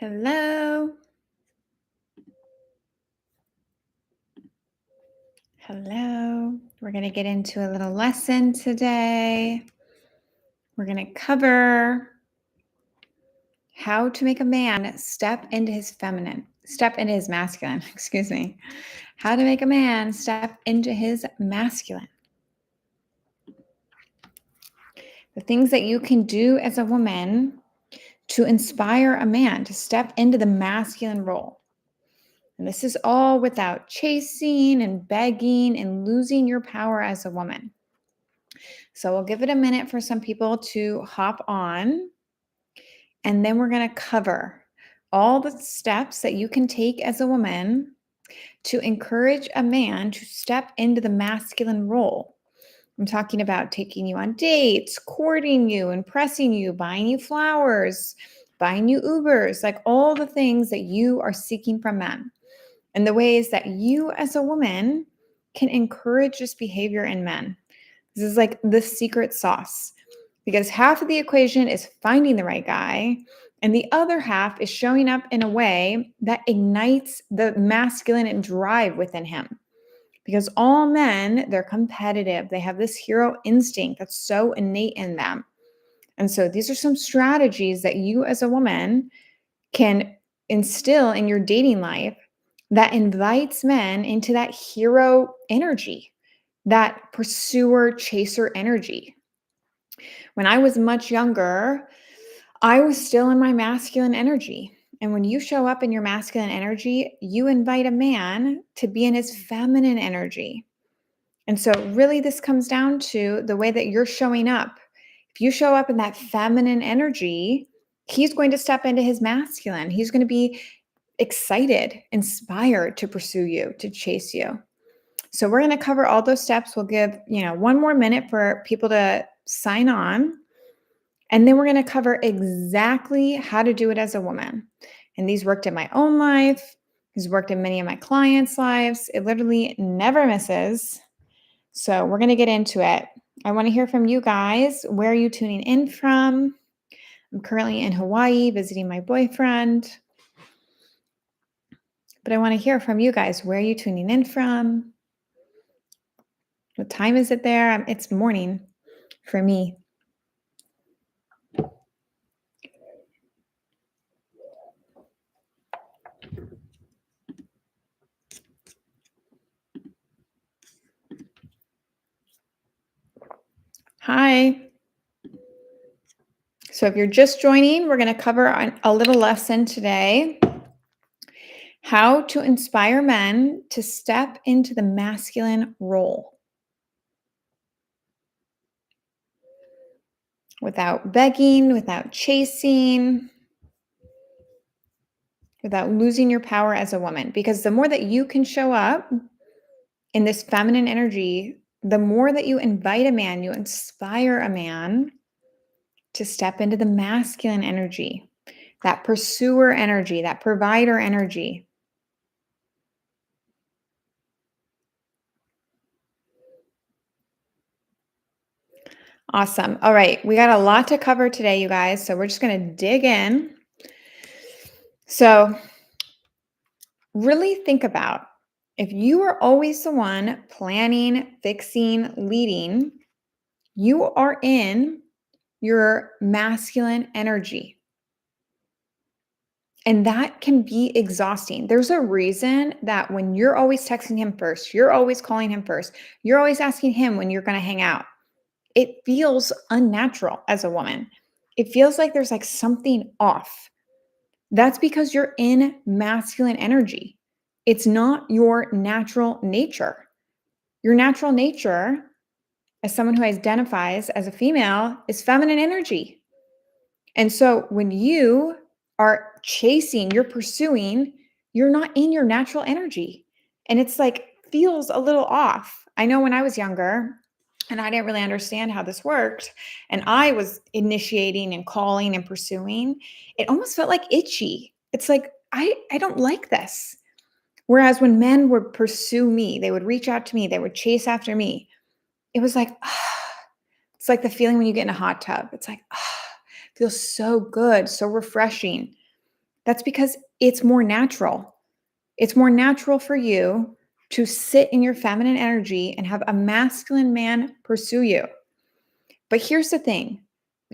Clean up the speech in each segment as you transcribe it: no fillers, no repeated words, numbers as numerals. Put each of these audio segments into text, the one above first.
Hello. Hello. We're going to get into a little lesson today. We're going to cover how to make a man step into his masculine, excuse me. How to make a man step into his masculine. The things that you can do as a woman to inspire a man to step into the masculine role. And this is all without chasing and begging and losing your power as a woman. So we'll give it a minute for some people to hop on, and then we're going to cover all the steps that you can take as a woman to encourage a man to step into the masculine role. I'm talking about taking you on dates, courting you, impressing you, buying you flowers, buying you Ubers, like all the things that you are seeking from men, and the ways that you as a woman can encourage this behavior in men. This is like the secret sauce, because half of the equation is finding the right guy, and the other half is showing up in a way that ignites the masculine drive within him. Because all men, they're competitive. They have this hero instinct that's so innate in them. And so these are some strategies that you as a woman can instill in your dating life that invites men into that hero energy, that pursuer chaser energy. When I was much younger, I was still in my masculine energy. And when you show up in your masculine energy, you invite a man to be in his feminine energy. And so, really, this comes down to the way that you're showing up. If you show up in that feminine energy, he's going to step into his masculine. He's going to be excited, inspired to pursue you, to chase you. So we're going to cover all those steps. We'll give, one more minute for people to sign on. And then we're going to cover exactly how to do it as a woman. And these worked in my own life. These worked in many of my clients' lives. It literally never misses. So we're going to get into it. I want to hear from you guys. Where are you tuning in from? I'm currently in Hawaii visiting my boyfriend. But I want to hear from you guys. Where are you tuning in from? What time is it there? It's morning for me. Hi. So if you're just joining, we're going to cover a little lesson today. How to inspire men to step into the masculine role without begging, without chasing, without losing your power as a woman. Because the more that you can show up in this feminine energy, the more that you invite a man, you inspire a man to step into the masculine energy, that pursuer energy, that provider energy. Awesome. All right. We got a lot to cover today, you guys. So we're just going to dig in. So really think about, if you are always the one planning, fixing, leading, you are in your masculine energy. And that can be exhausting. There's a reason that when you're always texting him first, you're always calling him first, you're always asking him when you're going to hang out. It feels unnatural as a woman. It feels like there's like something off. That's because you're in masculine energy. It's not your natural nature. Your natural nature, as someone who identifies as a female, is feminine energy. And so when you are chasing, you're pursuing, you're not in your natural energy. And it's like feels a little off. I know when I was younger and I didn't really understand how this worked, and I was initiating and calling and pursuing, it almost felt like itchy. It's like, I don't like this. Whereas when men would pursue me, they would reach out to me, they would chase after me. It was like, it's like the feeling when you get in a hot tub. It's like, feels so good, so refreshing. That's because it's more natural. It's more natural for you to sit in your feminine energy and have a masculine man pursue you. But here's the thing,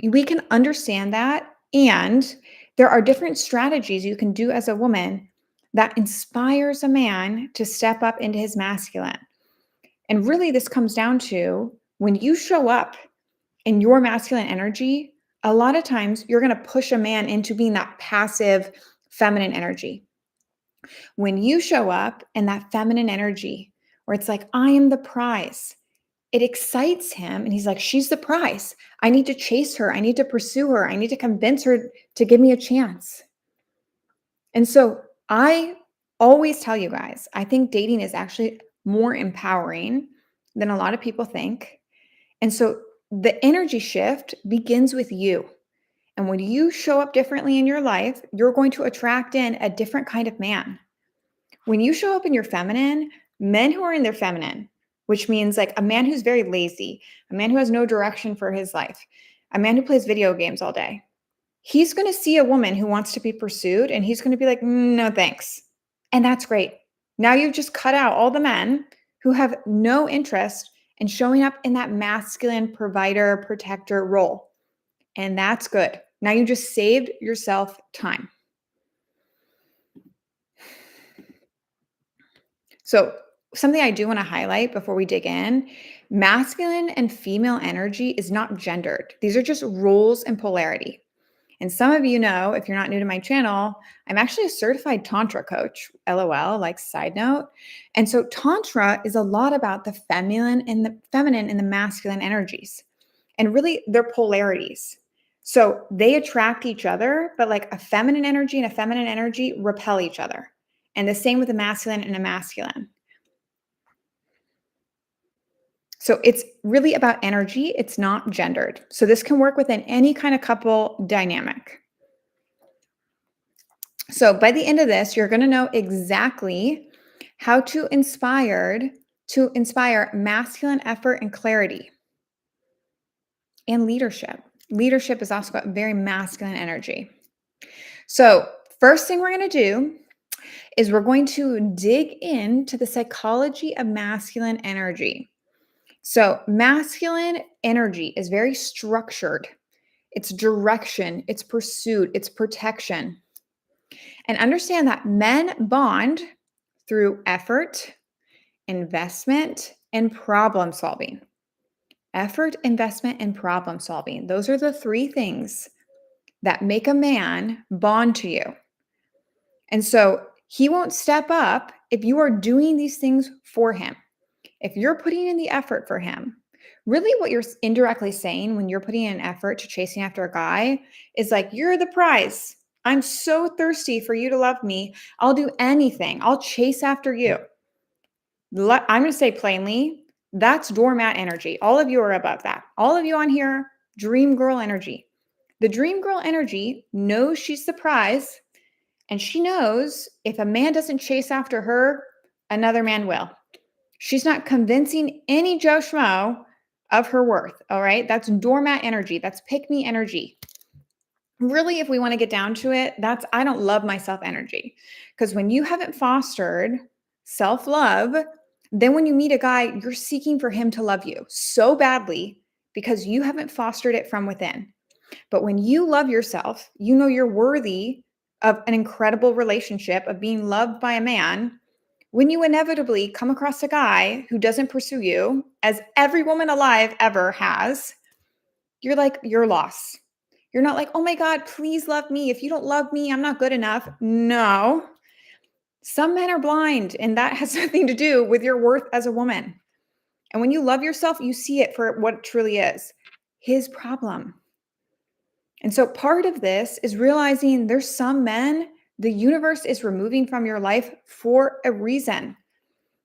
we can understand that. And there are different strategies you can do as a woman that inspires a man to step up into his masculine. And really, this comes down to when you show up in your masculine energy, a lot of times you're going to push a man into being that passive feminine energy. When you show up in that feminine energy, where it's like, I am the prize, it excites him. And he's like, she's the prize. I need to chase her. I need to pursue her. I need to convince her to give me a chance. And so I always tell you guys, I think dating is actually more empowering than a lot of people think. And so the energy shift begins with you. And when you show up differently in your life, you're going to attract in a different kind of man. When you show up in your feminine, men who are in their feminine, which means like a man who's very lazy, a man who has no direction for his life, a man who plays video games all day, he's going to see a woman who wants to be pursued and he's going to be like, no, thanks. And that's great. Now you've just cut out all the men who have no interest in showing up in that masculine provider, protector role. And that's good. Now you just saved yourself time. So, something I do want to highlight before we dig in, masculine and female energy is not gendered. These are just rules and polarity. And some of you know, if you're not new to my channel, I'm actually a certified Tantra coach, LOL, like side note. And so Tantra is a lot about the feminine and the masculine energies and really their polarities. So they attract each other, but like a feminine energy and a feminine energy repel each other. And the same with a masculine and a masculine. So it's really about energy. It's not gendered. So this can work within any kind of couple dynamic. So by the end of this, you're going to know exactly how to inspire masculine effort and clarity and leadership. Leadership is also got very masculine energy. So first thing we're going to do is we're going to dig into the psychology of masculine energy. So masculine energy is very structured. It's direction, it's pursuit, it's protection. And understand that men bond through effort, investment, and problem solving. Effort, investment, and problem solving. Those are the three things that make a man bond to you. And so he won't step up if you are doing these things for him. If you're putting in the effort for him, really what you're indirectly saying when you're putting in effort to chasing after a guy is like, you're the prize. I'm so thirsty for you to love me. I'll do anything. I'll chase after you. I'm going to say plainly, that's doormat energy. All of you are above that. All of you on here, dream girl energy. The dream girl energy knows she's the prize, and she knows if a man doesn't chase after her, another man will. She's not convincing any Joe Schmo of her worth, all right? That's doormat energy. That's pick-me energy. Really, if we want to get down to it, that's I don't love myself energy. Because when you haven't fostered self-love, then when you meet a guy, you're seeking for him to love you so badly because you haven't fostered it from within. But when you love yourself, you know you're worthy of an incredible relationship, of being loved by a man. When you inevitably come across a guy who doesn't pursue you, as every woman alive ever has, you're like, you're lost. You're not like, oh my God, please love me. If you don't love me, I'm not good enough. No. Some men are blind, and that has nothing to do with your worth as a woman. And when you love yourself, you see it for what it truly is, his problem. And so part of this is realizing there's some men the universe is removing from your life for a reason.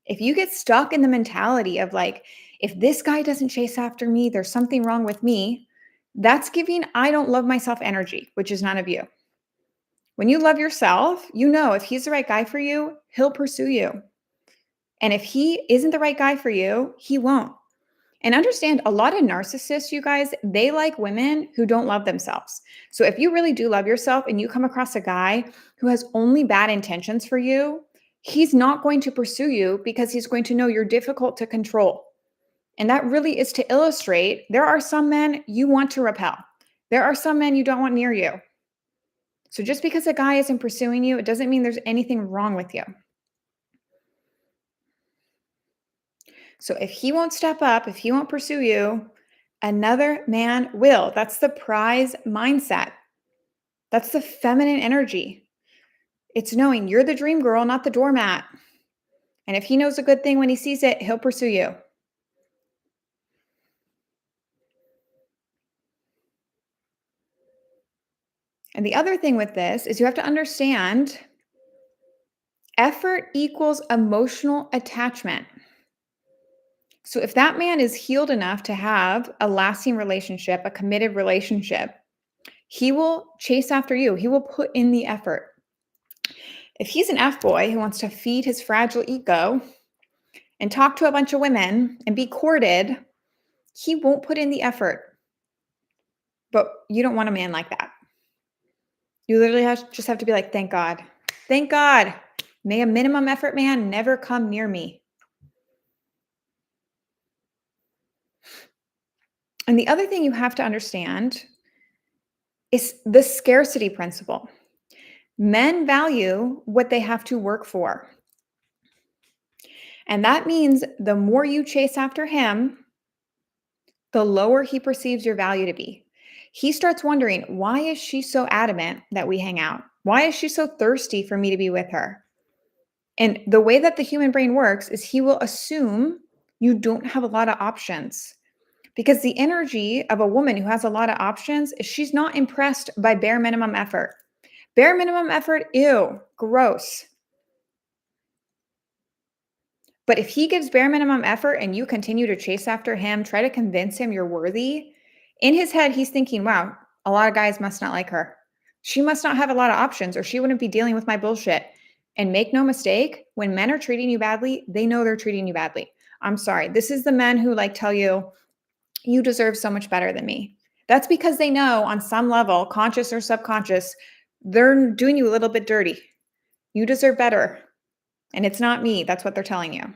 If you get stuck in the mentality of like, if this guy doesn't chase after me, there's something wrong with me, that's giving I don't love myself energy, which is none of you. When you love yourself, you know if he's the right guy for you, he'll pursue you. And if he isn't the right guy for you, he won't. And understand a lot of narcissists, you guys, they like women who don't love themselves. So if you really do love yourself and you come across a guy who has only bad intentions for you, he's not going to pursue you because he's going to know you're difficult to control. And that really is to illustrate there are some men you want to repel. There are some men you don't want near you. So just because a guy isn't pursuing you, it doesn't mean there's anything wrong with you. So if he won't step up, if he won't pursue you, another man will. That's the prize mindset. That's the feminine energy. It's knowing you're the dream girl, not the doormat. And if he knows a good thing when he sees it, he'll pursue you. And the other thing with this is you have to understand effort equals emotional attachment. So if that man is healed enough to have a lasting relationship, a committed relationship, he will chase after you. He will put in the effort. If he's an F boy who wants to feed his fragile ego and talk to a bunch of women and be courted, he won't put in the effort. But you don't want a man like that. You literally just have to be like, thank God. Thank God. May a minimum effort man never come near me. And the other thing you have to understand is the scarcity principle. Men value what they have to work for. And that means the more you chase after him, the lower he perceives your value to be. He starts wondering, why is she so adamant that we hang out? Why is she so thirsty for me to be with her? And the way that the human brain works is he will assume you don't have a lot of options. Because the energy of a woman who has a lot of options is she's not impressed by bare minimum effort. Bare minimum effort, ew, gross. But if he gives bare minimum effort and you continue to chase after him, try to convince him you're worthy, in his head, he's thinking, wow, a lot of guys must not like her. She must not have a lot of options or she wouldn't be dealing with my bullshit. And make no mistake, when men are treating you badly, they know they're treating you badly. I'm sorry. This is the men who like tell you, you deserve so much better than me. That's because they know on some level, conscious or subconscious, they're doing you a little bit dirty. You deserve better. And it's not me. That's what they're telling you.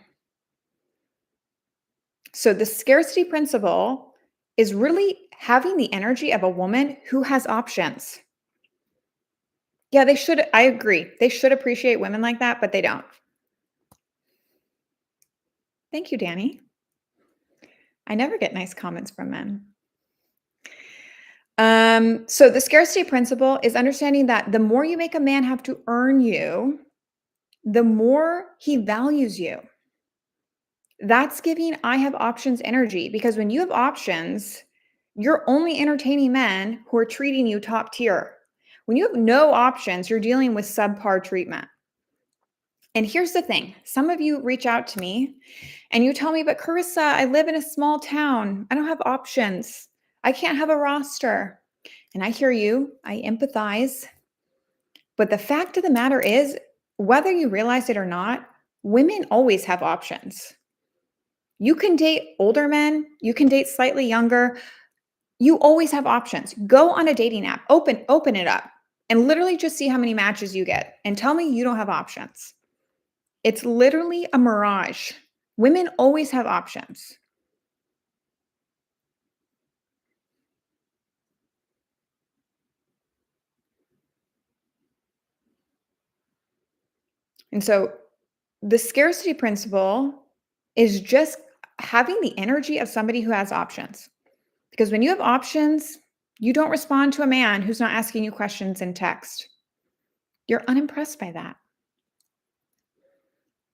So the scarcity principle is really having the energy of a woman who has options. Yeah, they should. I agree. They should appreciate women like that, but they don't. Thank you, Danny. I never get nice comments from men. So the scarcity principle is understanding that the more you make a man have to earn you, the more he values you. That's giving I have options energy because when you have options, you're only entertaining men who are treating you top tier. When you have no options, you're dealing with subpar treatment. And here's the thing. Some of you reach out to me and you tell me, but Carissa, I live in a small town. I don't have options. I can't have a roster. And I hear you. I empathize. But the fact of the matter is, whether you realize it or not, women always have options. You can date older men. You can date slightly younger. You always have options. Go on a dating app. Open it up and literally just see how many matches you get and tell me you don't have options. It's literally a mirage. Women always have options. And so the scarcity principle is just having the energy of somebody who has options. Because when you have options, you don't respond to a man who's not asking you questions in text. You're unimpressed by that.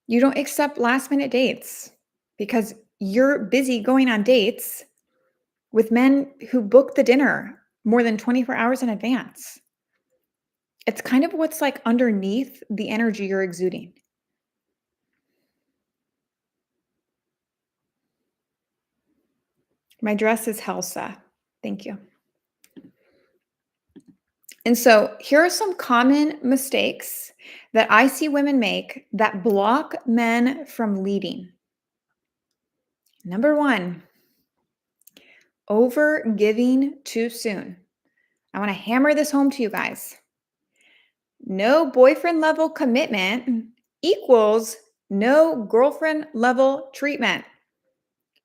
You don't accept last minute dates because you're busy going on dates with men who book the dinner more than 24 hours in advance. It's kind of what's like underneath the energy you're exuding. My dress is Helsa. Thank you. And so here are some common mistakes that I see women make that block men from leading. Number one, Over giving too soon. I want to hammer this home to you guys. No boyfriend level commitment equals no girlfriend level treatment.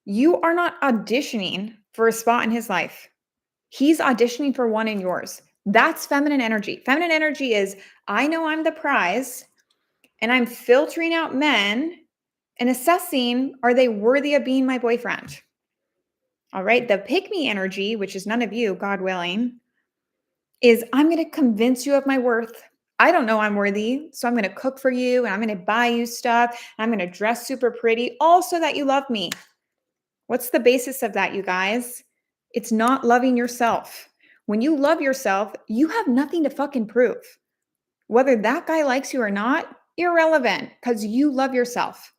You are not auditioning for a spot in his life. He's auditioning for one in yours. That's feminine energy. Feminine energy is I know I'm the prize and I'm filtering out men and assessing, are they worthy of being my boyfriend? All right. The pick me energy, which is none of you, God willing, is I'm going to convince you of my worth. I don't know I'm worthy. So I'm going to cook for you and I'm going to buy you stuff. And I'm going to dress super pretty, all so that you love me. What's the basis of that, you guys? It's not loving yourself. When you love yourself, you have nothing to fucking prove. Whether that guy likes you or not, irrelevant because you love yourself.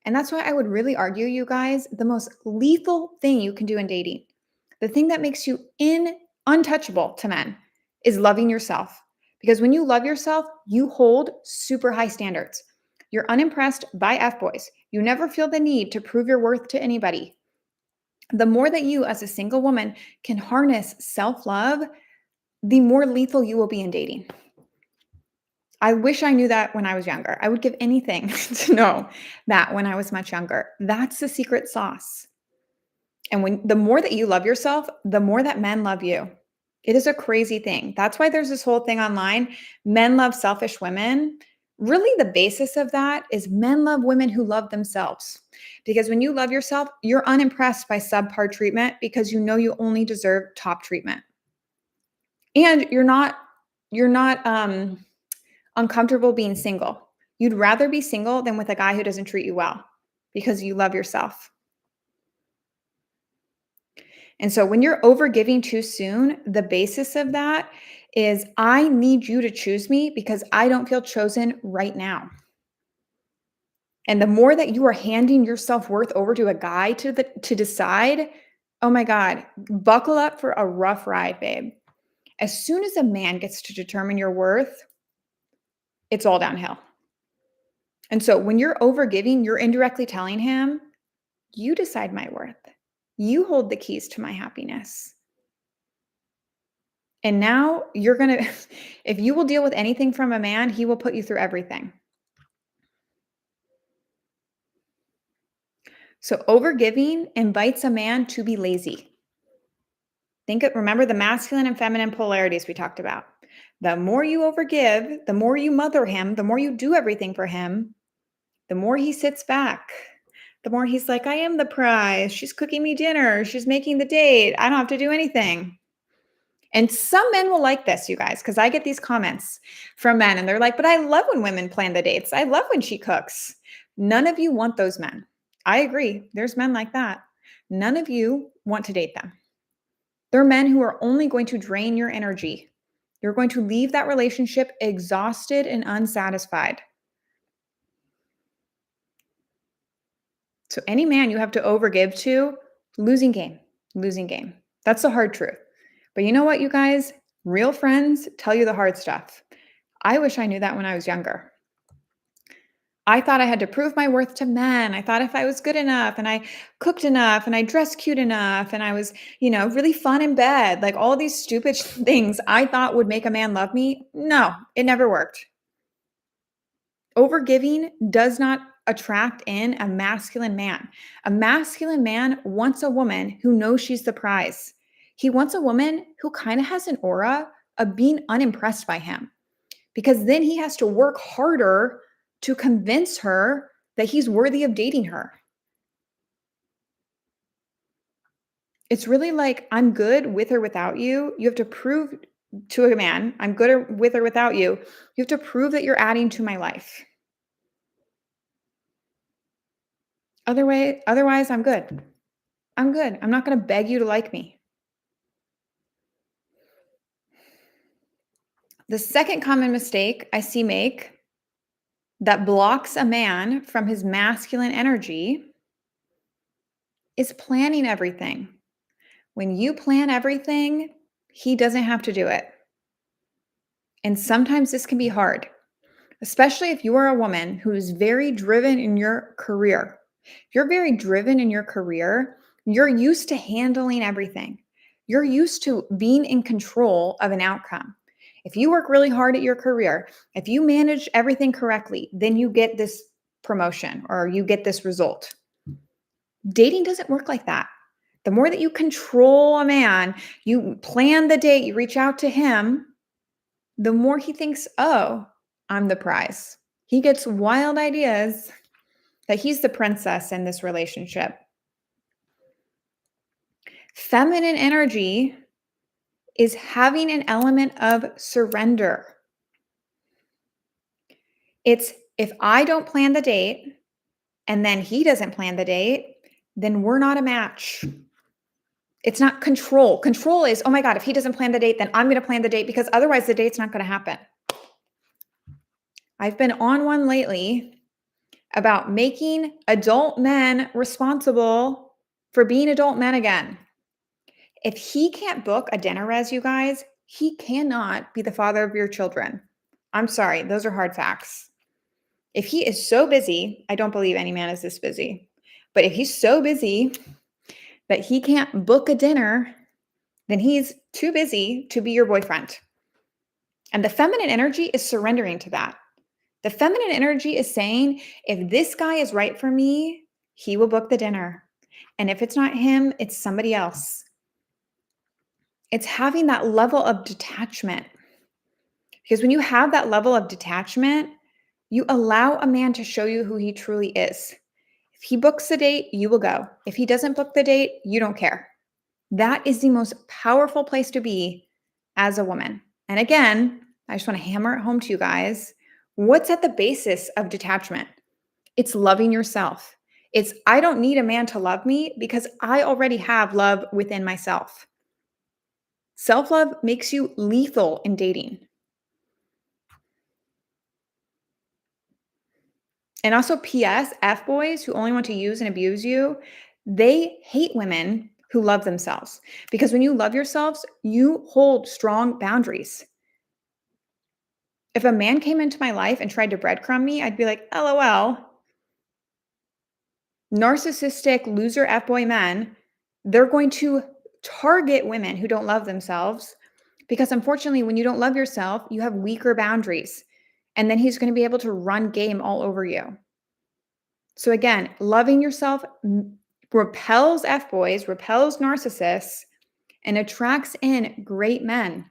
And that's why I would really argue, you guys, the most lethal thing you can do in dating, the thing that makes you untouchable to men is loving yourself. Because when you love yourself, you hold super high standards. You're unimpressed by F-boys. You never feel the need to prove your worth to anybody. The more that you, as a single woman, can harness self-love, the more lethal you will be in dating. I wish I knew that when I was younger. I would give anything to know that when I was much younger. That's the secret sauce. And the more that you love yourself, the more that men love you. It is a crazy thing. That's why there's this whole thing online. Men love selfish women. Really, the basis of that is men love women who love themselves. Because when you love yourself, you're unimpressed by subpar treatment because you know you only deserve top treatment. And you're not uncomfortable being single. You'd rather be single than with a guy who doesn't treat you well because you love yourself. And so when you're over giving too soon, the basis of that is I need you to choose me because I don't feel chosen right now. And the more that you are handing your self-worth over to a guy to decide, oh my God, buckle up for a rough ride, babe. As soon as a man gets to determine your worth, it's all downhill. And so when you're over giving, you're indirectly telling him, you decide my worth. You hold the keys to my happiness. And now you're going to, if you will deal with anything from a man, he will put you through everything. So overgiving invites a man to be lazy. Remember the masculine and feminine polarities we talked about. The more you overgive, the more you mother him, the more you do everything for him, the more he sits back. The more he's like, I am the prize. She's cooking me dinner. She's making the date. I don't have to do anything. And some men will like this, you guys, because I get these comments from men and they're like, but I love when women plan the dates. I love when she cooks. None of you want those men. I agree. There's men like that. None of you want to date them. They're men who are only going to drain your energy. You're going to leave that relationship exhausted and unsatisfied. So any man you have to overgive to, losing game. That's the hard truth. But you know what, you guys? Real friends tell you the hard stuff. I wish I knew that when I was younger. I thought I had to prove my worth to men. I thought if I was good enough and I cooked enough and I dressed cute enough and I was, really fun in bed, like all these stupid things I thought would make a man love me. No, it never worked. Overgiving does not attract in a masculine man. A masculine man wants a woman who knows she's the prize. He wants a woman who kind of has an aura of being unimpressed by him, because then he has to work harder to convince her that he's worthy of dating her. It's really like, I'm good with or without you. You have to prove to a man, I'm good with or without you. You have to prove that you're adding to my life. Otherwise, I'm good. I'm good. I'm not going to beg you to like me. The second common mistake I see make that blocks a man from his masculine energy is planning everything. When you plan everything, he doesn't have to do it. And sometimes this can be hard, especially if you are a woman who is very driven in your career. If you're very driven in your career, You're used to handling everything. You're used to being in control of an outcome. If you work really hard at your career, if you manage everything correctly, then you get this promotion or you get this result. Dating doesn't work like that. The more that you control a man, you plan the date, you reach out to him, the more he thinks, oh, I'm the prize. He gets wild ideas that he's the princess in this relationship. Feminine energy is having an element of surrender. It's if I don't plan the date and then he doesn't plan the date, then we're not a match. It's not control. Control is, oh my God, if he doesn't plan the date, then I'm going to plan the date because otherwise the date's not going to happen. I've been on one lately about making adult men responsible for being adult men again. If he can't book a dinner res, you guys, he cannot be the father of your children. I'm sorry, those are hard facts. If he is so busy, I don't believe any man is this busy, but if he's so busy that he can't book a dinner, then he's too busy to be your boyfriend. And the feminine energy is surrendering to that. The feminine energy is saying, if this guy is right for me, he will book the dinner. And if it's not him, it's somebody else. It's having that level of detachment. Because when you have that level of detachment, you allow a man to show you who he truly is. If he books a date, you will go. If he doesn't book the date, you don't care. That is the most powerful place to be as a woman. And again, I just want to hammer it home to you guys. What's at the basis of detachment? It's loving yourself. It's I don't need a man to love me because I already have love within myself. Self-love makes you lethal in dating. And also, P.S., F-boys who only want to use and abuse you, they hate women who love themselves. Because when you love yourselves, you hold strong boundaries. If a man came into my life and tried to breadcrumb me, I'd be like, LOL. Narcissistic loser F-boy men, they're going to target women who don't love themselves because unfortunately, when you don't love yourself, you have weaker boundaries. And then he's going to be able to run game all over you. So again, loving yourself repels F-boys, repels narcissists, and attracts in great men.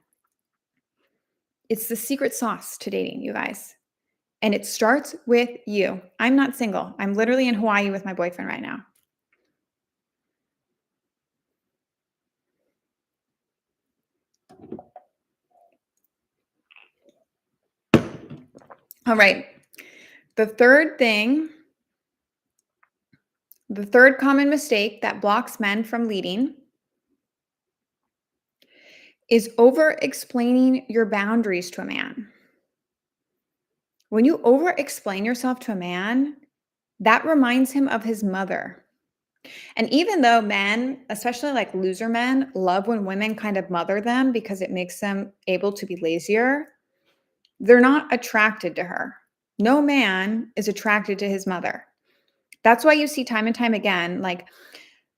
It's the secret sauce to dating, you guys. And it starts with you. I'm not single. I'm literally in Hawaii with my boyfriend right now. All right. The third common mistake that blocks men from leading is over-explaining your boundaries to a man. When you over-explain yourself to a man, that reminds him of his mother. And even though men, especially like loser men, love when women kind of mother them because it makes them able to be lazier, they're not attracted to her. No man is attracted to his mother. That's why you see time and time again, like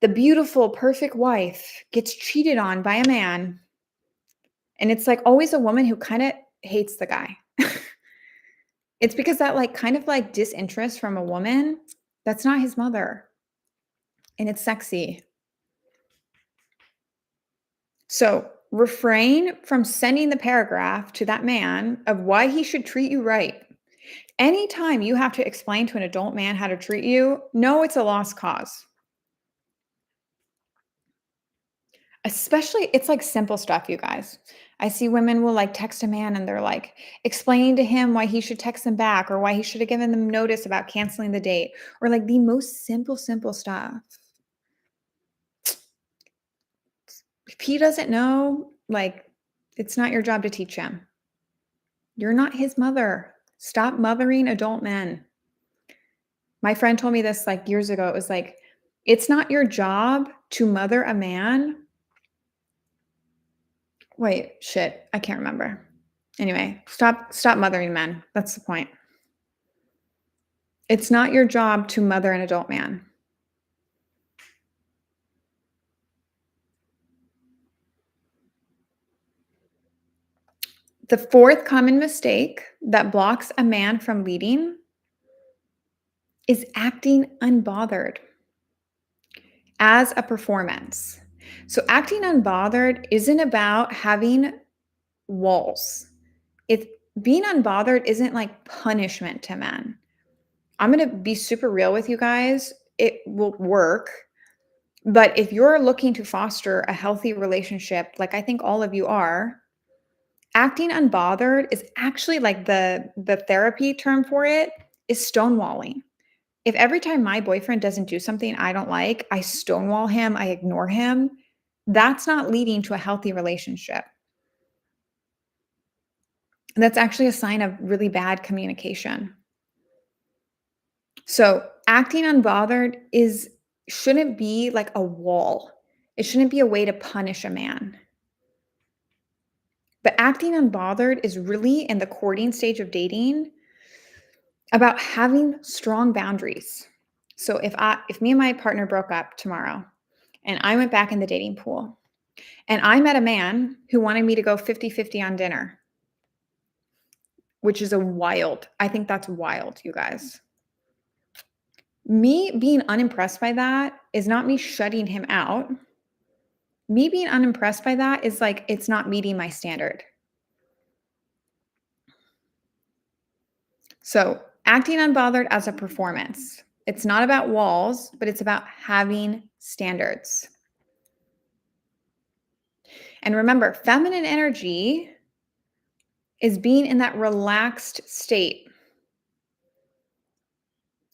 the beautiful, perfect wife gets cheated on by a man. And it's like always a woman who kind of hates the guy. It's because that like kind of like disinterest from a woman, that's not his mother. And it's sexy. So refrain from sending the paragraph to that man of why he should treat you right. Anytime you have to explain to an adult man how to treat you, know it's a lost cause. Especially, it's like simple stuff, you guys. I see women will like text a man and they're like explaining to him why he should text them back or why he should have given them notice about canceling the date or like the most simple stuff. If he doesn't know, like, it's not your job to teach him. You're not his mother. Stop mothering adult men. My friend told me this like years ago. It was like, it's not your job to mother a man. Wait, shit. I can't remember. Anyway, stop mothering men. That's the point. It's not your job to mother an adult man. The fourth common mistake that blocks a man from leading is acting unbothered as a performance. So, acting unbothered isn't about having walls. It's being unbothered isn't like punishment to men. I'm going to be super real with you guys. It will work. But if you're looking to foster a healthy relationship, like I think all of you are, acting unbothered is actually like the therapy term for it is stonewalling. If every time my boyfriend doesn't do something I don't like, I stonewall him, I ignore him, that's not leading to a healthy relationship. That's actually a sign of really bad communication. So, acting unbothered shouldn't be like a wall. It shouldn't be a way to punish a man. But acting unbothered is really in the courting stage of dating about having strong boundaries. So if me and my partner broke up tomorrow and I went back in the dating pool and I met a man who wanted me to go 50-50 on dinner, which is I think that's wild, you guys. Me being unimpressed by that is not me shutting him out. Me being unimpressed by that is like it's not meeting my standard. So, acting unbothered as a performance. It's not about walls, but it's about having standards. And remember, feminine energy is being in that relaxed state.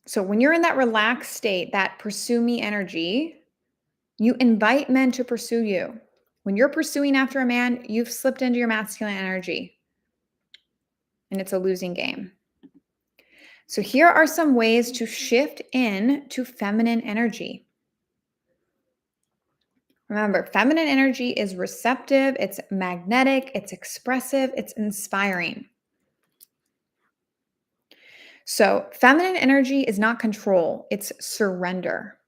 So, when you're in that relaxed state, that pursue me energy, you invite men to pursue you. When you're pursuing after a man, you've slipped into your masculine energy, and it's a losing game. So, here are some ways to shift in to feminine energy. Remember, feminine energy is receptive, it's magnetic, it's expressive, it's inspiring. So, feminine energy is not control, it's surrender.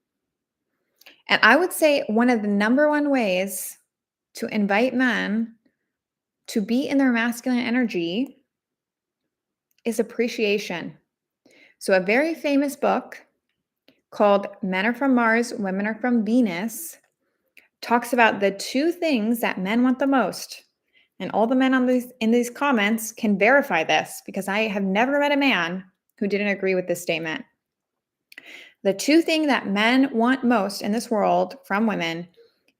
And I would say one of the number one ways to invite men to be in their masculine energy is appreciation. So, a very famous book called Men Are From Mars, Women Are From Venus talks about the two things that men want the most. And all the men in these comments can verify this because I have never met a man who didn't agree with this statement. The two things that men want most in this world from women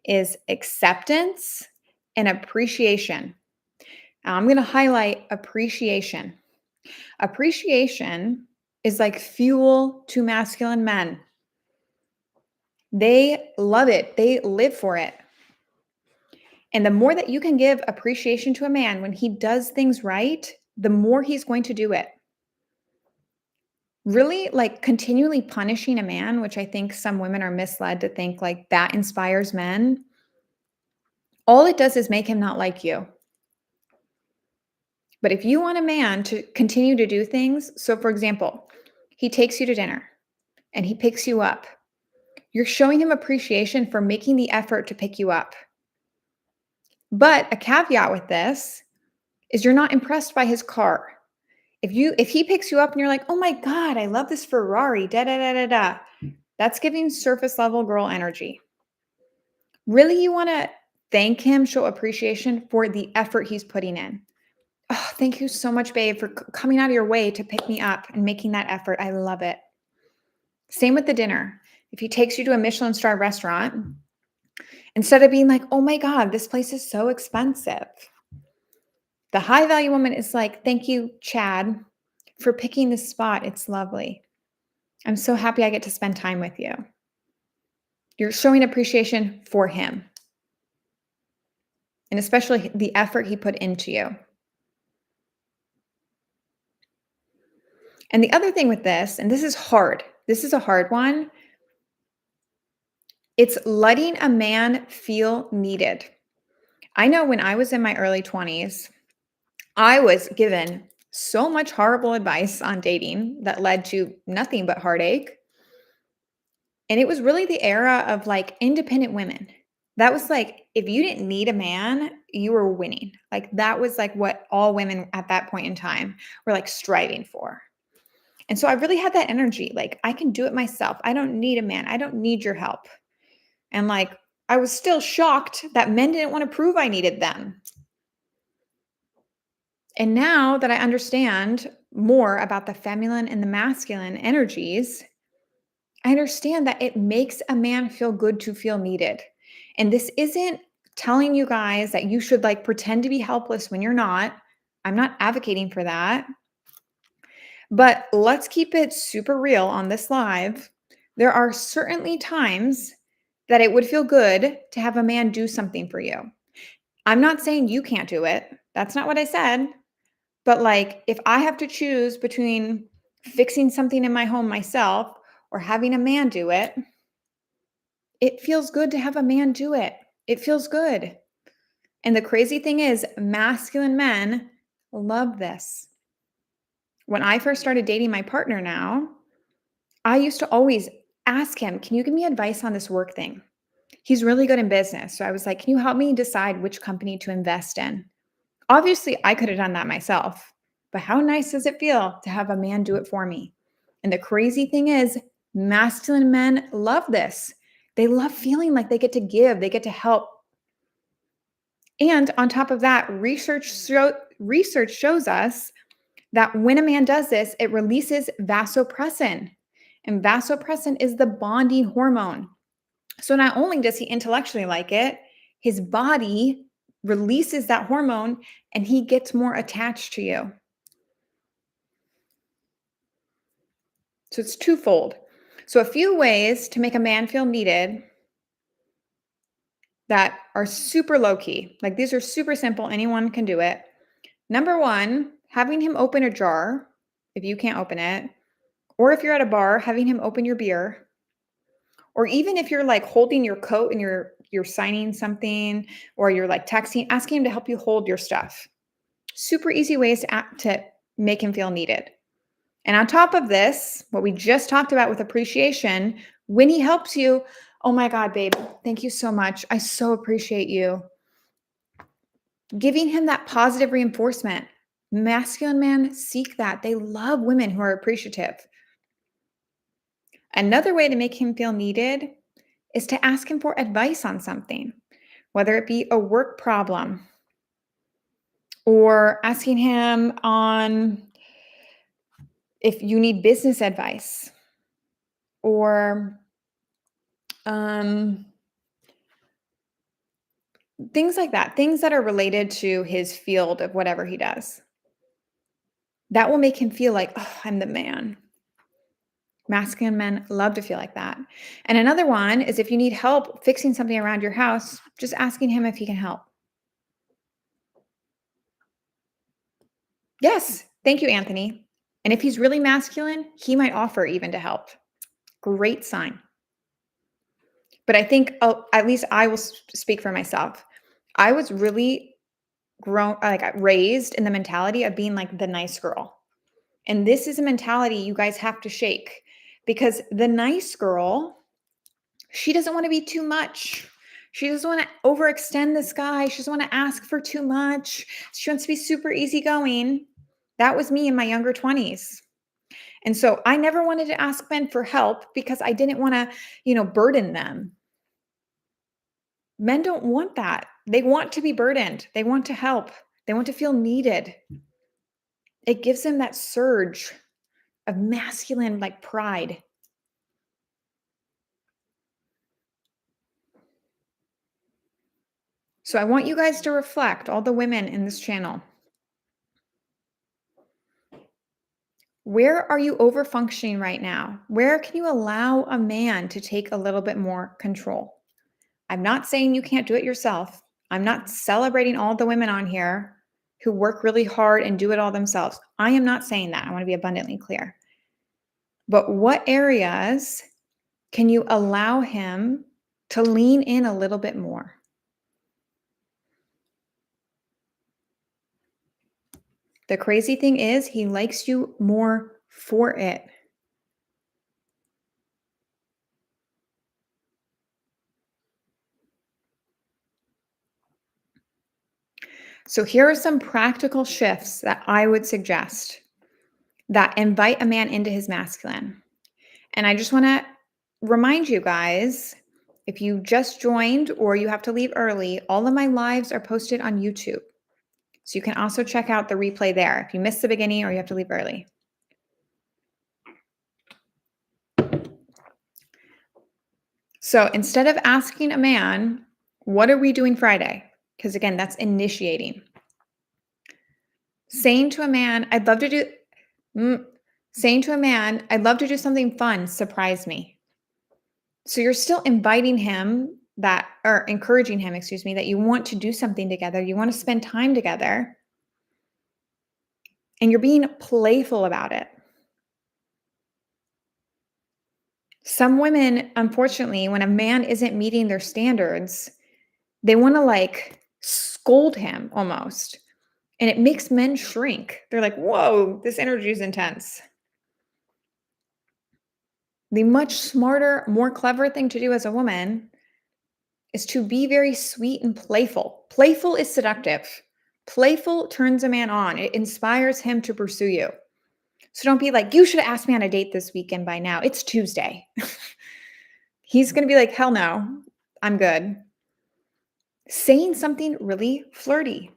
is acceptance and appreciation. Now, I'm going to highlight appreciation. Appreciation is like fuel to masculine men. They love it. They live for it. And the more that you can give appreciation to a man when he does things right, the more he's going to do it. Really, like continually punishing a man, which I think some women are misled to think like that inspires men, all it does is make him not like you. But if you want a man to continue to do things, so for example, he takes you to dinner and he picks you up, you're showing him appreciation for making the effort to pick you up. But a caveat with this is you're not impressed by his car. If he picks you up and you're like, "Oh my God, I love this Ferrari," da da da da da, that's giving surface level girl energy. Really, you want to thank him, show appreciation for the effort he's putting in. Oh, thank you so much, babe, for coming out of your way to pick me up and making that effort. I love it. Same with the dinner. If he takes you to a Michelin star restaurant, instead of being like, "Oh my God, this place is so expensive," the high value woman is like, "Thank you, Chad, for picking this spot. It's lovely. I'm so happy I get to spend time with you." You're showing appreciation for him, and especially the effort he put into you. And the other thing with this, and this is hard, this is a hard one, it's letting a man feel needed. I know when I was in my early 20s, I was given so much horrible advice on dating that led to nothing but heartache. And it was really the era of like independent women. That was like, if you didn't need a man, you were winning. Like, that was like what all women at that point in time were like striving for. And so I really had that energy. Like, I can do it myself. I don't need a man. I don't need your help. And like, I was still shocked that men didn't want to prove I needed them. And now that I understand more about the feminine and the masculine energies, I understand that it makes a man feel good to feel needed. And this isn't telling you guys that you should like pretend to be helpless when you're not. I'm not advocating for that. But let's keep it super real on this live. There are certainly times that it would feel good to have a man do something for you. I'm not saying you can't do it. That's not what I said. But like, if I have to choose between fixing something in my home myself or having a man do it, it feels good to have a man do it. It feels good. And the crazy thing is, masculine men love this. When I first started dating my partner now, I used to always ask him, "Can you give me advice on this work thing?" He's really good in business. So I was like, "Can you help me decide which company to invest in?" Obviously, I could have done that myself, but how nice does it feel to have a man do it for me? And the crazy thing is, masculine men love this. They love feeling like they get to give, they get to help. And on top of that, research shows us that when a man does this, it releases vasopressin. And vasopressin is the bonding hormone. So not only does he intellectually like it, his body releases that hormone and he gets more attached to you. So it's twofold. So a few ways to make a man feel needed that are super low key. Like, these are super simple. Anyone can do it. Number one, having him open a jar if you can't open it. Or if you're at a bar, having him open your beer. Or even if you're like holding your coat and you're signing something, or you're like texting, asking him to help you hold your stuff. Super easy ways to make him feel needed. And on top of this, what we just talked about with appreciation, when he helps you, "Oh my God, babe, thank you so much. I so appreciate you." Giving him that positive reinforcement. Masculine men seek that. They love women who are appreciative. Another way to make him feel needed is to ask him for advice on something, whether it be a work problem or asking him on if you need business advice or um, things like that, things that are related to his field of whatever he does. That will make him feel like, "Oh, I'm the man." Masculine men love to feel like that. And another one is if you need help fixing something around your house, just asking him if he can help. Yes. Thank you, Anthony. And if he's really masculine, he might offer even to help. Great sign. But I think, at least I will speak for myself. I was really raised in the mentality of being like the nice girl. And this is a mentality you guys have to shake, because the nice girl, she doesn't want to be too much. She doesn't want to overextend this guy. She doesn't want to ask for too much. She wants to be super easygoing. That was me in my younger 20s. And so I never wanted to ask men for help because I didn't want to, burden them. Men don't want that. They want to be burdened. They want to help. They want to feel needed. It gives them that surge of masculine like pride. So I want you guys to reflect, all the women in this channel. Where are you over functioning right now? Where can you allow a man to take a little bit more control? I'm not saying you can't do it yourself. I'm not celebrating all the women on here who work really hard and do it all themselves. I am not saying that. I want to be abundantly clear. But what areas can you allow him to lean in a little bit more? The crazy thing is, he likes you more for it. So here are some practical shifts that I would suggest that invite a man into his masculine. And I just want to remind you guys, if you just joined or you have to leave early, all of my lives are posted on YouTube. So you can also check out the replay there if you missed the beginning or you have to leave early. So instead of asking a man, what are we doing Friday? Because again, that's initiating. Saying to a man, I'd love to do something fun, surprise me. So you're still inviting him or encouraging him, excuse me, that you want to do something together. You want to spend time together. And you're being playful about it. Some women, unfortunately, when a man isn't meeting their standards, they want to like scold him almost. And it makes men shrink. They're like, whoa, this energy is intense. The much smarter, more clever thing to do as a woman is to be very sweet and playful. Playful is seductive. Playful turns a man on. It inspires him to pursue you. So don't be like, you should have asked me on a date this weekend by now. It's Tuesday. He's going to be like, hell no, I'm good. Saying something really flirty.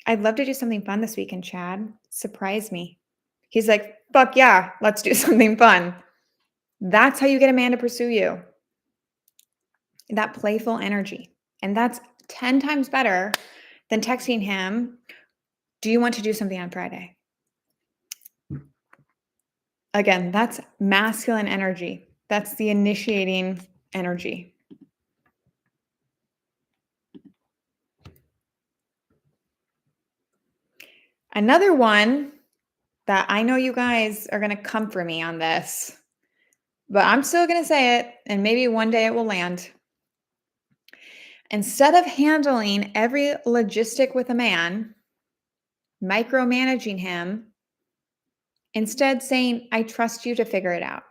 I'd love to do something fun this weekend, Chad. Surprise me. He's like, fuck yeah, let's do something fun. That's how you get a man to pursue you. That playful energy. And that's 10 times better than texting him, do you want to do something on Friday? Again, that's masculine energy. That's the initiating energy. Another one that I know you guys are going to come for me on this, but I'm still going to say it, and maybe one day it will land. Instead of handling every logistic with a man, micromanaging him, instead saying, I trust you to figure it out.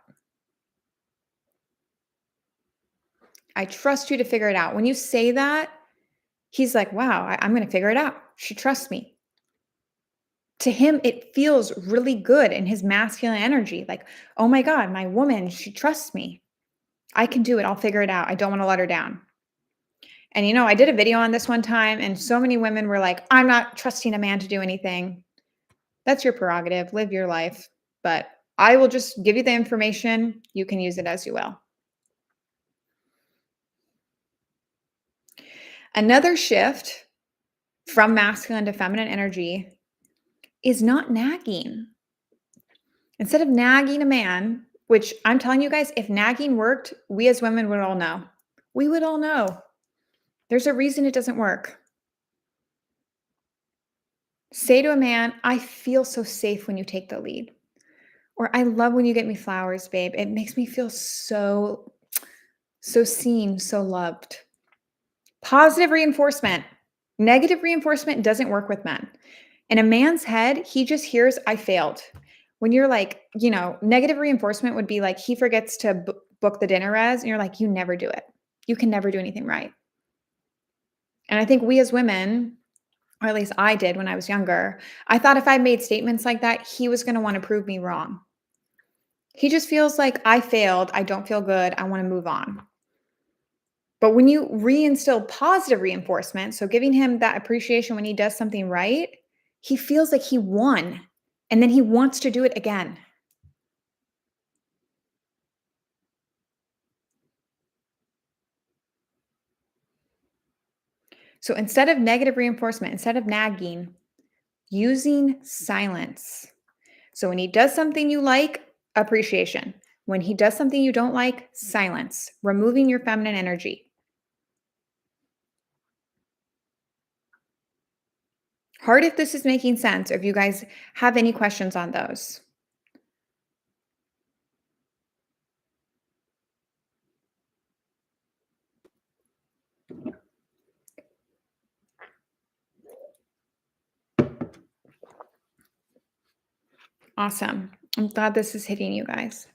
I trust you to figure it out. When you say that, he's like, wow, I'm going to figure it out. She trusts me. To him, it feels really good in his masculine energy. Like, oh my God, my woman, she trusts me. I can do it. I'll figure it out. I don't want to let her down. And I did a video on this one time, and so many women were like, I'm not trusting a man to do anything. That's your prerogative. Live your life. But I will just give you the information. You can use it as you will. Another shift from masculine to feminine energy is not nagging. Instead of nagging a man, which I'm telling you guys, if nagging worked, we as women would all know. We would all know. There's a reason it doesn't work. Say to a man, I feel so safe when you take the lead. Or I love when you get me flowers, babe. It makes me feel so seen, so loved. Positive reinforcement. Negative reinforcement doesn't work with men. In a man's head, he just hears, I failed. When you're like, negative reinforcement would be like, he forgets to book the dinner res, and you're like, you never do it. You can never do anything right. And I think we as women, or at least I did when I was younger, I thought if I made statements like that, he was going to want to prove me wrong. He just feels like I failed. I don't feel good. I want to move on. But when you reinstill positive reinforcement, so giving him that appreciation when he does something right, he feels like he won. And then he wants to do it again. So instead of negative reinforcement, instead of nagging, using silence. So when he does something you like, appreciation. When he does something you don't like, silence. Removing your feminine energy. Hard if this is making sense, or if you guys have any questions on those. Awesome. I'm glad this is hitting you guys.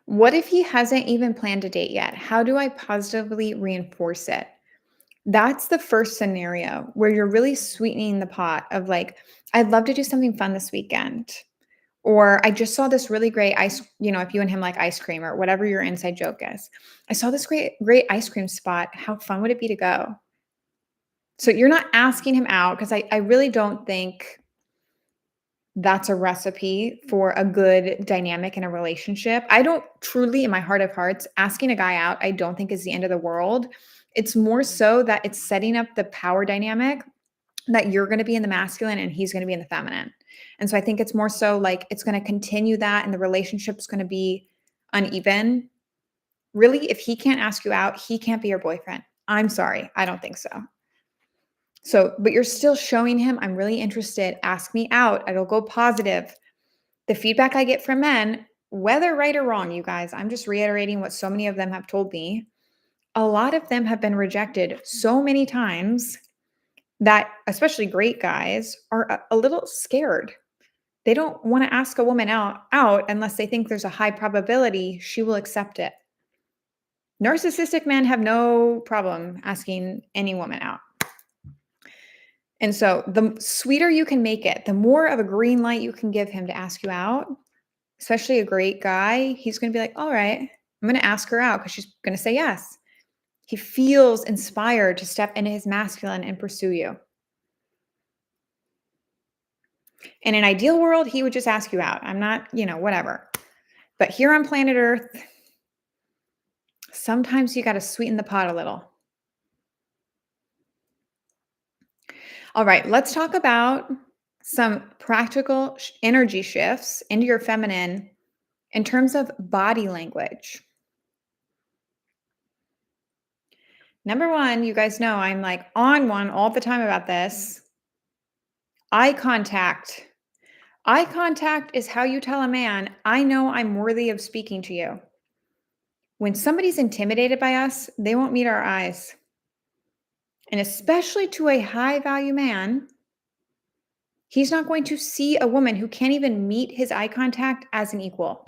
What if he hasn't even planned a date yet? How do I positively reinforce it? That's the first scenario where you're really sweetening the pot of like, I'd love to do something fun this weekend. Or I just saw this really great if you and him like ice cream or whatever your inside joke is. I saw this great ice cream spot. How fun would it be to go? So you're not asking him out because I really don't think that's a recipe for a good dynamic in a relationship. I don't truly, in my heart of hearts, asking a guy out, I don't think is the end of the world. It's more so that it's setting up the power dynamic that you're going to be in the masculine and he's going to be in the feminine. And so I think it's more so like it's going to continue that and the relationship's going to be uneven. Really, if he can't ask you out, he can't be your boyfriend. I'm sorry. I don't think so. So, but you're still showing him, I'm really interested. Ask me out. It'll go positive. The feedback I get from men, whether right or wrong, you guys, I'm just reiterating what so many of them have told me. A lot of them have been rejected so many times that, especially great guys, are a little scared. They don't want to ask a woman out unless they think there's a high probability she will accept it. Narcissistic men have no problem asking any woman out. And so the sweeter you can make it, the more of a green light you can give him to ask you out, especially a great guy, he's going to be like, all right, I'm going to ask her out because she's going to say yes. He feels inspired to step into his masculine and pursue you. In an ideal world, he would just ask you out. I'm not, whatever. But here on planet Earth, sometimes you got to sweeten the pot a little. All right, let's talk about some practical energy shifts into your feminine in terms of body language. Number one, you guys know I'm like on one all the time about this. Eye contact. Eye contact is how you tell a man, I know I'm worthy of speaking to you. When somebody's intimidated by us, they won't meet our eyes. And especially to a high value man, he's not going to see a woman who can't even meet his eye contact as an equal.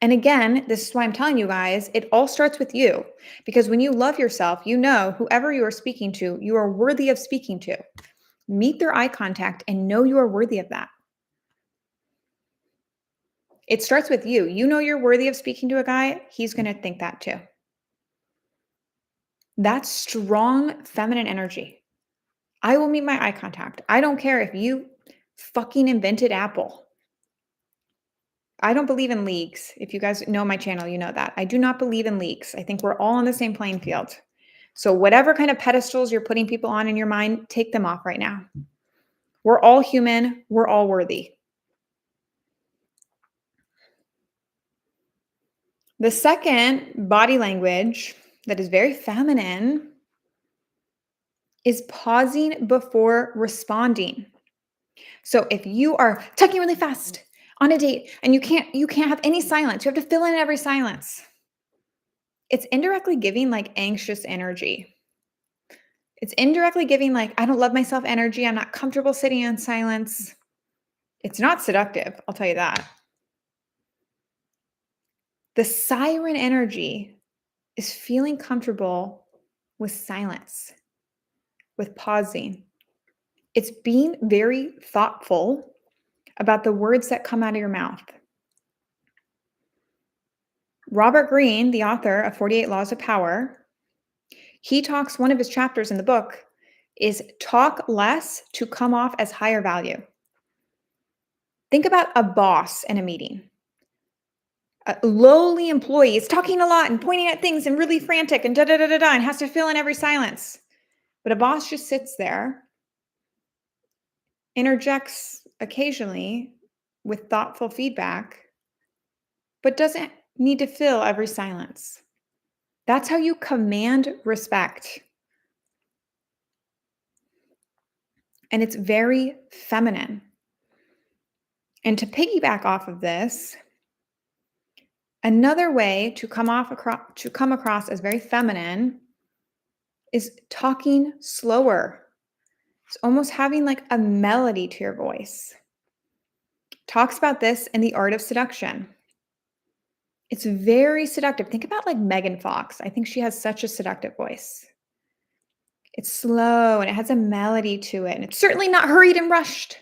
And again, this is why I'm telling you guys, it all starts with you. Because when you love yourself, you know whoever you are speaking to, you are worthy of speaking to. Meet their eye contact and know you are worthy of that. It starts with you. You know you're worthy of speaking to a guy, he's going to think that too. That's strong feminine energy. I will meet my eye contact. I don't care if you fucking invented Apple. I don't believe in leagues. If you guys know my channel, you know that. I do not believe in leagues. I think we're all on the same playing field. So whatever kind of pedestals you're putting people on in your mind, take them off right now. We're all human. We're all worthy. The second body language that is very feminine is pausing before responding. So if you are talking really fast on a date and you can't have any silence, you have to fill in every silence. It's indirectly giving like anxious energy. It's indirectly giving like I don't love myself energy. I'm not comfortable sitting in silence. It's not seductive, I'll tell you that. The siren energy is feeling comfortable with silence, with pausing. It's being very thoughtful about the words that come out of your mouth. Robert Greene, the author of 48 Laws of Power, one of his chapters in the book is talk less to come off as higher value. Think about a boss in a meeting. A lowly employee is talking a lot and pointing at things and really frantic and da-da-da-da-da and has to fill in every silence. But a boss just sits there, interjects occasionally with thoughtful feedback, but doesn't need to fill every silence. That's how you command respect. And it's very feminine. And to piggyback off of this, another way to come across as very feminine is talking slower. It's almost having like a melody to your voice. Talks about this in The Art of Seduction. It's very seductive. Think about like Megan Fox. I think she has such a seductive voice. It's slow and it has a melody to it. And it's certainly not hurried and rushed.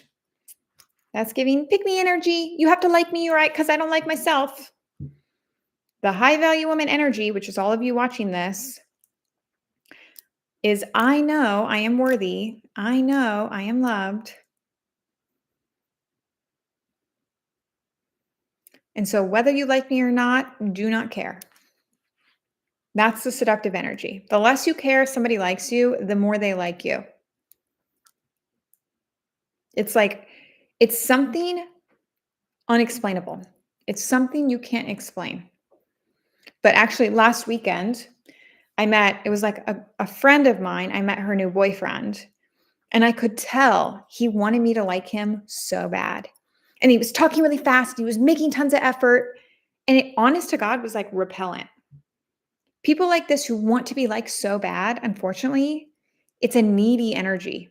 That's giving pick me energy. You have to like me, right? Because I don't like myself. The high value woman energy, which is all of you watching this, is I know I am worthy. I know I am loved. And so whether you like me or not, do not care. That's the seductive energy. The less you care if somebody likes you, the more they like you. It's like, it's something unexplainable. It's something you can't explain. But actually, last weekend, it was like a friend of mine, I met her new boyfriend, and I could tell he wanted me to like him so bad. And he was talking really fast. He was making tons of effort. And it, honest to God, was like repellent. People like this who want to be liked so bad, unfortunately, it's a needy energy.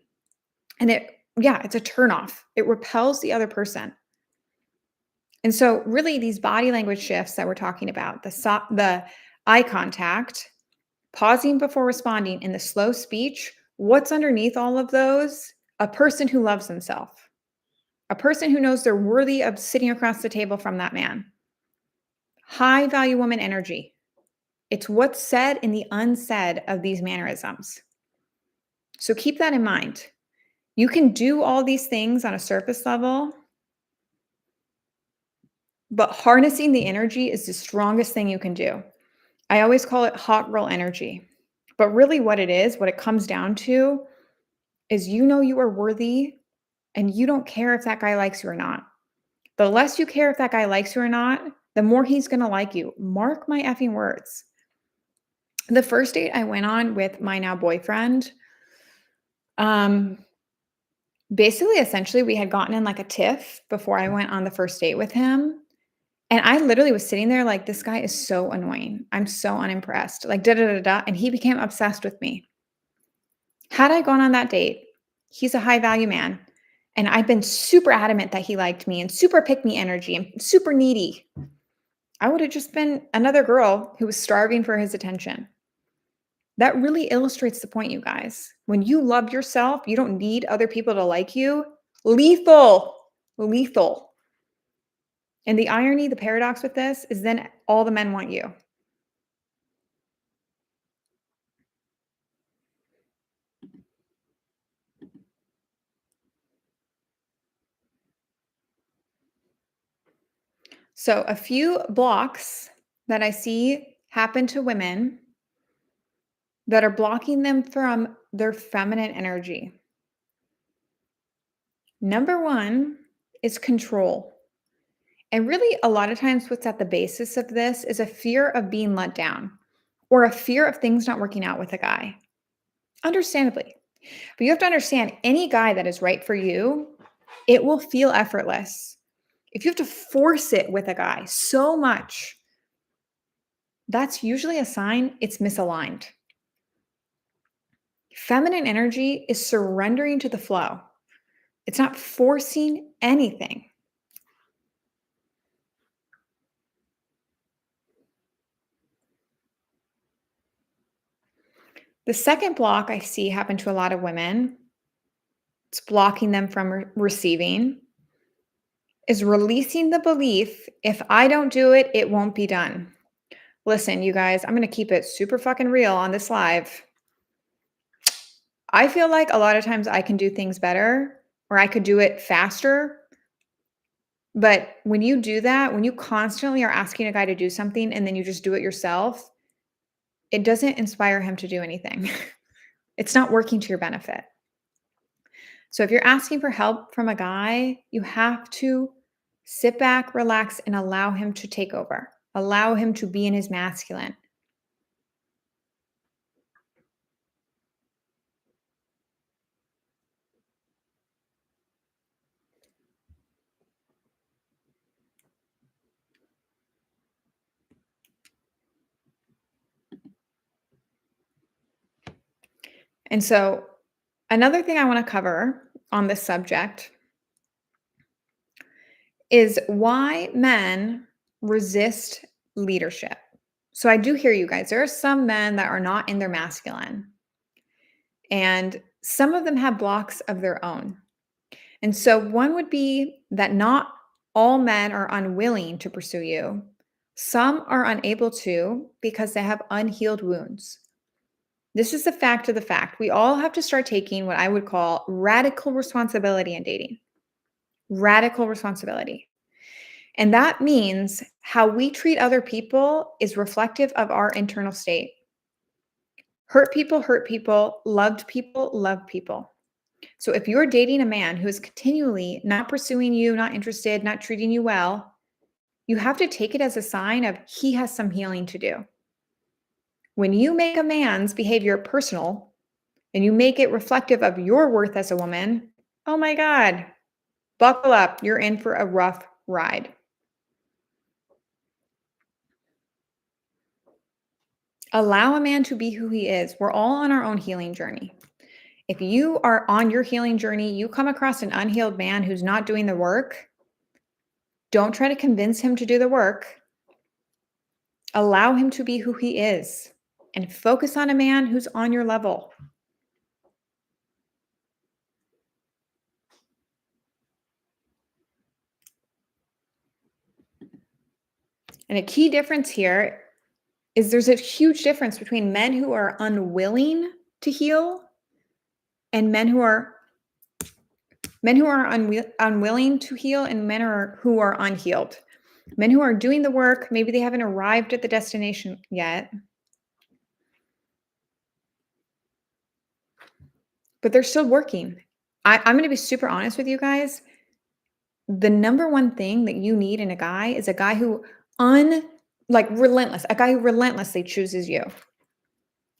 And it's a turnoff. It repels the other person. And so, really, these body language shifts that we're talking about, the eye contact, pausing before responding, and the slow speech, what's underneath all of those? A person who loves himself, a person who knows they're worthy of sitting across the table from that man. High value woman energy. It's what's said in the unsaid of these mannerisms. So keep that in mind. You can do all these things on a surface level, but harnessing the energy is the strongest thing you can do. I always call it hot girl energy. But really, what it comes down to is you know you are worthy and you don't care if that guy likes you or not. The less you care if that guy likes you or not, the more he's going to like you. Mark my effing words. The first date I went on with my now boyfriend, basically, essentially, we had gotten in like a tiff before I went on the first date with him. And I literally was sitting there like, this guy is so annoying. I'm so unimpressed. Like, da da da da. And he became obsessed with me. Had I gone on that date, he's a high value man. And I've been super adamant that he liked me and super pick me energy and super needy. I would have just been another girl who was starving for his attention. That really illustrates the point, you guys. When you love yourself, you don't need other people to like you. Lethal, lethal. And the irony, the paradox with this is then all the men want you. So a few blocks that I see happen to women that are blocking them from their feminine energy. Number one is control. And really, a lot of times, what's at the basis of this is a fear of being let down or a fear of things not working out with a guy. Understandably. But you have to understand any guy that is right for you, it will feel effortless. If you have to force it with a guy so much, that's usually a sign it's misaligned. Feminine energy is surrendering to the flow. It's not forcing anything. The second block I see happen to a lot of women, it's blocking them from receiving, is releasing the belief if I don't do it, it won't be done. Listen, you guys, I'm going to keep it super fucking real on this live. I feel like a lot of times I can do things better or I could do it faster. But when you do that, when you constantly are asking a guy to do something and then you just do it yourself, it doesn't inspire him to do anything. It's not working to your benefit. So if you're asking for help from a guy, you have to sit back, relax, and allow him to take over. Allow him to be in his masculine. And so another thing I want to cover on this subject is why men resist leadership. So I do hear you guys. There are some men that are not in their masculine, and some of them have blocks of their own. And so one would be that not all men are unwilling to pursue you. Some are unable to because they have unhealed wounds. This is the fact of the fact. We all have to start taking what I would call radical responsibility in dating. Radical responsibility. And that means how we treat other people is reflective of our internal state. Hurt people, loved people, love people. So if you're dating a man who is continually not pursuing you, not interested, not treating you well, you have to take it as a sign of he has some healing to do. When you make a man's behavior personal and you make it reflective of your worth as a woman, oh my God, buckle up. You're in for a rough ride. Allow a man to be who he is. We're all on our own healing journey. If you are on your healing journey, you come across an unhealed man who's not doing the work, don't try to convince him to do the work. Allow him to be who he is and focus on a man who's on your level. And a key difference here is there's a huge difference between men who are unwilling to heal and men who are unwilling to heal and who are unhealed. Men who are doing the work, maybe they haven't arrived at the destination yet, but they're still working. I'm going to be super honest with you guys. The number one thing that you need in a guy is a guy who relentless, a guy who relentlessly chooses you.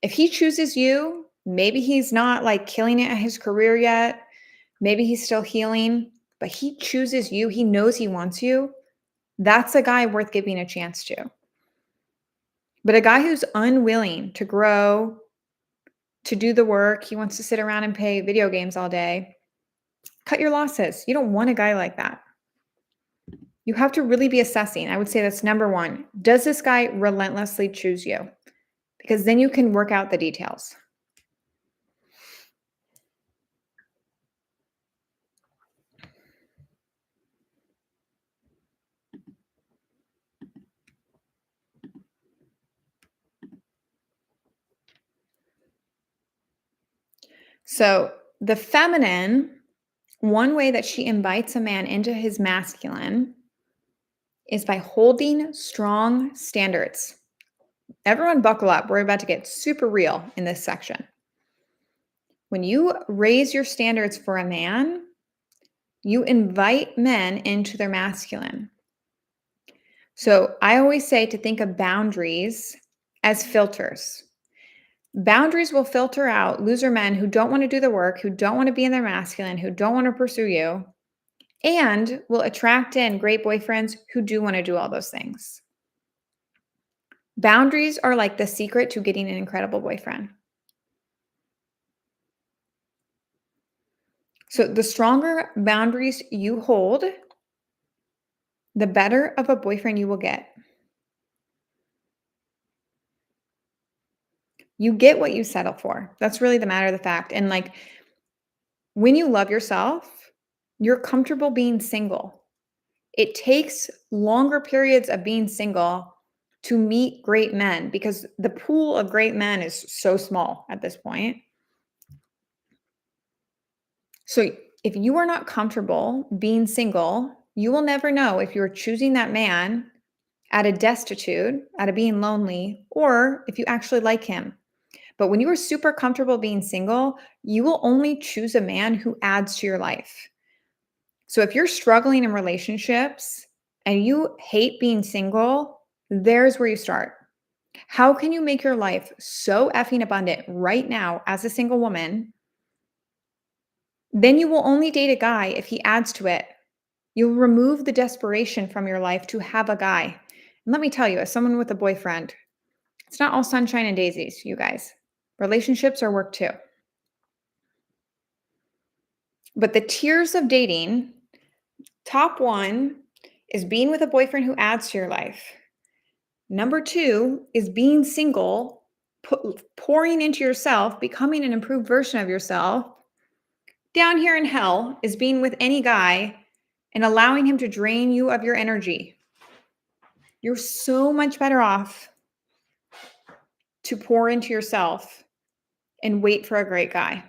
If he chooses you, maybe he's not like killing it at his career yet. Maybe he's still healing, but he chooses you. He knows he wants you. That's a guy worth giving a chance to. But a guy who's unwilling to grow, to do the work, he wants to sit around and play video games all day, cut your losses. You don't want a guy like that. You have to really be assessing. I would say that's number one. Does this guy relentlessly choose you? Because then you can work out the details. So the feminine, one way that she invites a man into his masculine is by holding strong standards. Everyone buckle up. We're about to get super real in this section. When you raise your standards for a man, you invite men into their masculine. So I always say to think of boundaries as filters. Boundaries will filter out loser men who don't want to do the work, who don't want to be in their masculine, who don't want to pursue you, and will attract in great boyfriends who do want to do all those things. Boundaries are like the secret to getting an incredible boyfriend. So the stronger boundaries you hold, the better of a boyfriend you will get. You get what you settle for. That's really the matter of the fact. And like when you love yourself, you're comfortable being single. It takes longer periods of being single to meet great men because the pool of great men is so small at this point. So if you are not comfortable being single, you will never know if you're choosing that man out of destitute, out of being lonely, or if you actually like him. But when you are super comfortable being single, you will only choose a man who adds to your life. So if you're struggling in relationships and you hate being single, there's where you start. How can you make your life so effing abundant right now as a single woman? Then you will only date a guy if he adds to it. You'll remove the desperation from your life to have a guy. And let me tell you, as someone with a boyfriend, it's not all sunshine and daisies, you guys. Relationships are work too. But the tiers of dating, top one is being with a boyfriend who adds to your life. Number two is being single, pouring into yourself, becoming an improved version of yourself. Down here in hell is being with any guy and allowing him to drain you of your energy. You're so much better off to pour into yourself and wait for a great guy.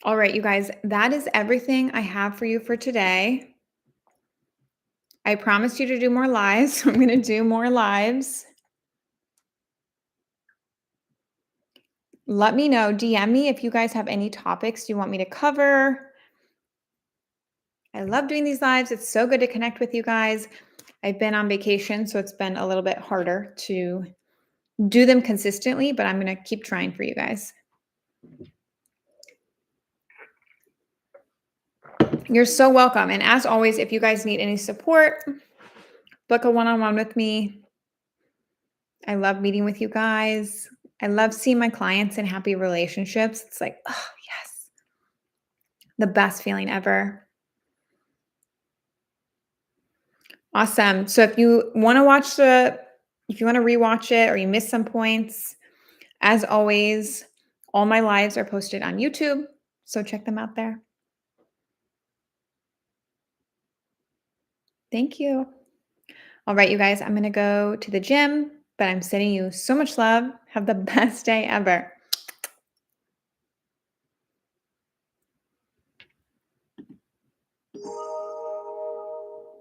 All right, you guys, that is everything I have for you for today. I promised you to do more lives, so I'm going to do more lives. Let me know, DM me if you guys have any topics you want me to cover. I love doing these lives. It's so good to connect with you guys. I've been on vacation, so it's been a little bit harder to do them consistently, but I'm going to keep trying for you guys. You're so welcome. And as always, if you guys need any support, book a one-on-one with me. I love meeting with you guys. I love seeing my clients in happy relationships. It's like, oh, yes. The best feeling ever. Awesome. So if you want to rewatch it or you missed some points, as always, all my lives are posted on YouTube. So check them out there. Thank you. All right, you guys, I'm going to go to the gym, but I'm sending you so much love. Have the best day ever.